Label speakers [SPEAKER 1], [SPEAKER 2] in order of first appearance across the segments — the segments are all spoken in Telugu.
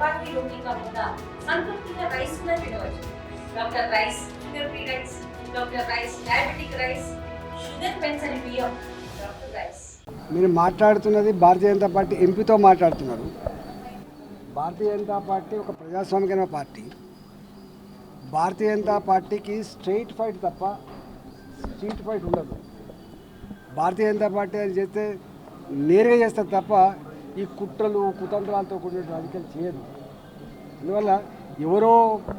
[SPEAKER 1] చపాతీ రోటీ కాకుండా సంతృప్తిగా రైస్ కూడా తినవచ్చు. Doctor rice, sugar free rice, doctor rice, diabetic rice, sugar పెంచని బియ్యం, డాక్టర్ రైస్.
[SPEAKER 2] మీరు మాట్లాడుతున్నది భారతీయ జనతా పార్టీ ఎంపీతో మాట్లాడుతున్నారు. భారతీయ జనతా పార్టీ ఒక ప్రజాస్వామికమైన పార్టీ. భారతీయ జనతా పార్టీకి స్ట్రైట్ ఫైట్ తప్ప స్ట్రీట్ ఫైట్ ఉండదు. భారతీయ జనతా పార్టీ అది చేస్తే నేరుగా చేస్తారు తప్ప ఈ కుట్రలు కుతంత్రాలతో కూడిన రాజకీయాలు చేయదు. అందువల్ల ఎవరో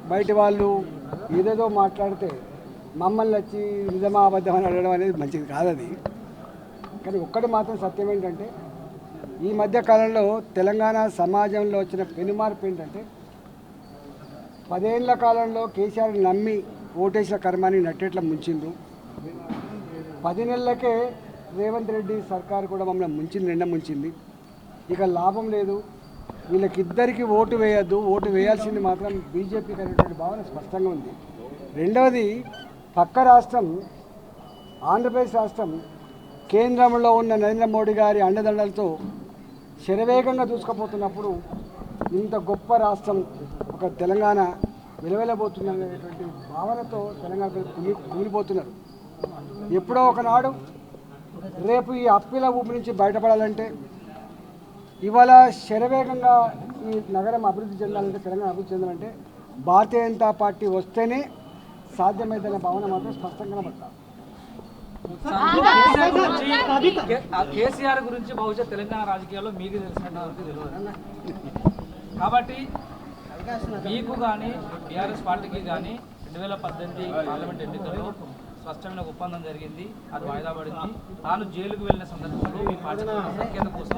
[SPEAKER 2] బయటి వాళ్ళు ఏదేదో మాట్లాడితే మమ్మల్ని వచ్చి నిజమా అబద్ధం అని అడగడం అనేది మంచిది కాదు. అది కానీ ఒక్కటి మాత్రం సత్యం ఏంటంటే ఈ మధ్య కాలంలో తెలంగాణ సమాజంలో వచ్చిన పెనుమార్పు ఏంటంటే 10 ఏళ్ల కాలంలో కేసీఆర్ నమ్మి ఓటేసిన కర్మాన్ని నట్టేట్లా ముంచిండ్రు. 10 నెలలకే రేవంత్ రెడ్డి సర్కారు కూడా మమ్మల్ని నిండా ముంచింది. ఇక లాభం లేదు, వీళ్ళకిద్దరికి ఓటు వేయద్దు, ఓటు వేయాల్సింది మాత్రం బీజేపీకి అనేటువంటి భావన స్పష్టంగా ఉంది. రెండవది, పక్క రాష్ట్రం ఆంధ్రప్రదేశ్ రాష్ట్రం కేంద్రంలో ఉన్న నరేంద్ర మోడీ గారి అండదండలతో శరవేగంగా దూసుకుపోతున్నప్పుడు ఇంత గొప్ప రాష్ట్రం ఒక తెలంగాణ వెలవెలబోతుందనేటువంటి భావనతో తెలంగాణ కూలిపోతున్నారు. ఎప్పుడో ఒకనాడు రేపు ఈ అప్పిల ఊపి నుంచి బయటపడాలంటే, ఇవాళ శరవేగంగా ఈ నగరం అభివృద్ధి చెందాలంటే, తెలంగాణ అభివృద్ధి చెందాలంటే భారతీయ జనతా పార్టీ వస్తేనే సాధ్యమైందనే భావన మాత్రం స్పష్టంగా పడతారు.
[SPEAKER 3] కేసీఆర్ గురించి బహుశా తెలంగాణ రాజకీయాల్లో మీకు తెలిసినంతవరకు తెలియదు. కాబట్టి మీకు కానీ టీఆర్ఎస్ పార్టీకి కానీ 2018 పార్లమెంట్ ఎన్నికల్లో స్పష్టమైన ఒప్పందం జరిగింది, అది వాయిదా పడింది. తాను జైలుకు వెళ్ళిన సందర్భంలో మీ పార్టీ సంకేత కోసం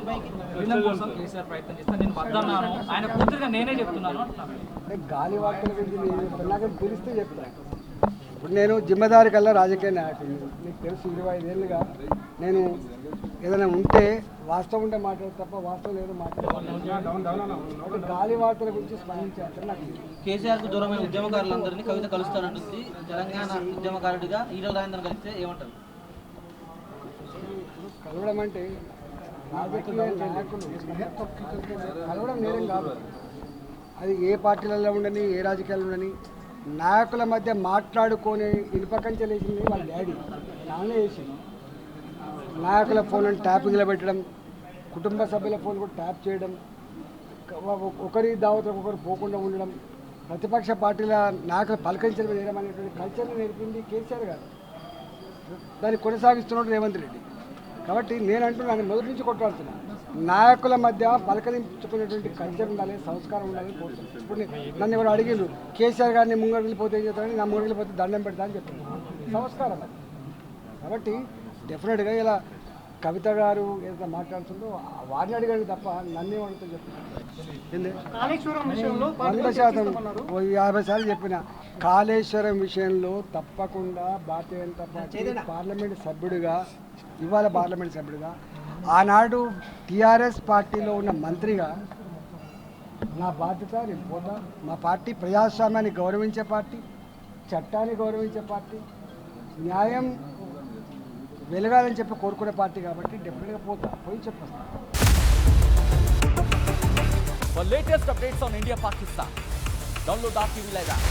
[SPEAKER 3] కోసం కేసీఆర్ ప్రయత్నం చేస్తే నేను వద్దన్నాను, ఆయన పూర్తిగా నేనే చెప్తున్నాను అంటున్నాను.
[SPEAKER 2] అంటే గాలి వార్తల గురించి నాకు తెలిస్తే చెప్తాను. ఇప్పుడు నేను జిమ్మదారి కల్లా రాజకీయ నాయకుడిని, మీకు తెలుసు. 25 ఏళ్ళుగా నేను ఏదైనా ఉంటే వాస్తవం ఉంటే మాట్లాడదు తప్ప వాస్తవం లేదో మాట్లాడతాను. గాలి వార్తల గురించి స్పందించారు. నాకు
[SPEAKER 4] కేసీఆర్కు దూరమైన ఉద్యమకారులందరినీ కవిత కలుస్తానంటుంది. తెలంగాణ ఉద్యమకారుడిగా ఈరోజు రాజేంద్రన్ కలిస్తే ఏమంటారు?
[SPEAKER 2] కలవడం అంటే రాజకీయ నాయకులు కలవడం నేరం కాదు. అది ఏ పార్టీలలో ఉండని, ఏ రాజకీయాలు ఉండని, నాయకుల మధ్య మాట్లాడుకొని ఇనుపకంచెలేసింది వాళ్ళ డాడీ నానే వేసింది. నాయకుల ఫోన్లను ట్యాపింగ్లో పెట్టడం, కుటుంబ సభ్యుల ఫోన్ కూడా ట్యాప్ చేయడం, ఒకరి దావతలకు ఒకరు పోకుండా ఉండడం, ప్రతిపక్ష పార్టీల నాయకులు పలకరించడం చేయడం అనేటువంటి కల్చర్ని నేర్పింది కేసీఆర్ గారు. దాన్ని కొనసాగిస్తున్నాడు రేవంత్ రెడ్డి. కాబట్టి నేను అంటున్నాను, మొదటి నుంచి కొట్టాడుతున్నాను, నాయకుల మధ్య పలకరించుకునేటువంటి కల్చర్ ఉండాలి, సంస్కారం ఉండాలి కోరుతున్నాను. ఇప్పుడు నన్ను ఎవరు అడిగిండ్రు, కేసీఆర్ గారిని ముంగడికి వెళ్ళిపోతే ఏం చేస్తారని, నా ముంగడికి వెళ్ళిపోతే దండం పెడతా అని చెప్తున్నాను. సంస్కారం అది. కాబట్టి డెఫినెట్గా ఇలా కవిత గారు ఏదైతే మాట్లాడుతుందో వారిని అడిగాడు తప్ప నన్నే అడుగుతూ చెప్తున్నాను. 100% 50 సార్లు చెప్పిన కాళేశ్వరం విషయంలో తప్పకుండా భారతీయ జనతా పార్టీ పార్లమెంట్ సభ్యుడిగా, ఇవాళ పార్లమెంట్ సభ్యుడిగా, ఆనాడు టీఆర్ఎస్ పార్టీలో ఉన్న మంత్రిగా నా బాధ్యత నేను పోతా. మా పార్టీ ప్రజాస్వామ్యాన్ని గౌరవించే పార్టీ, చట్టాన్ని గౌరవించే పార్టీ, న్యాయం వెలగాలని చెప్పి కోరుకునే పార్టీ కాబట్టి డెఫినెట్గా పోతా, పోయి చెప్పేస్తాను.
[SPEAKER 5] For latest updates on India Pakistan, download our TV Live app.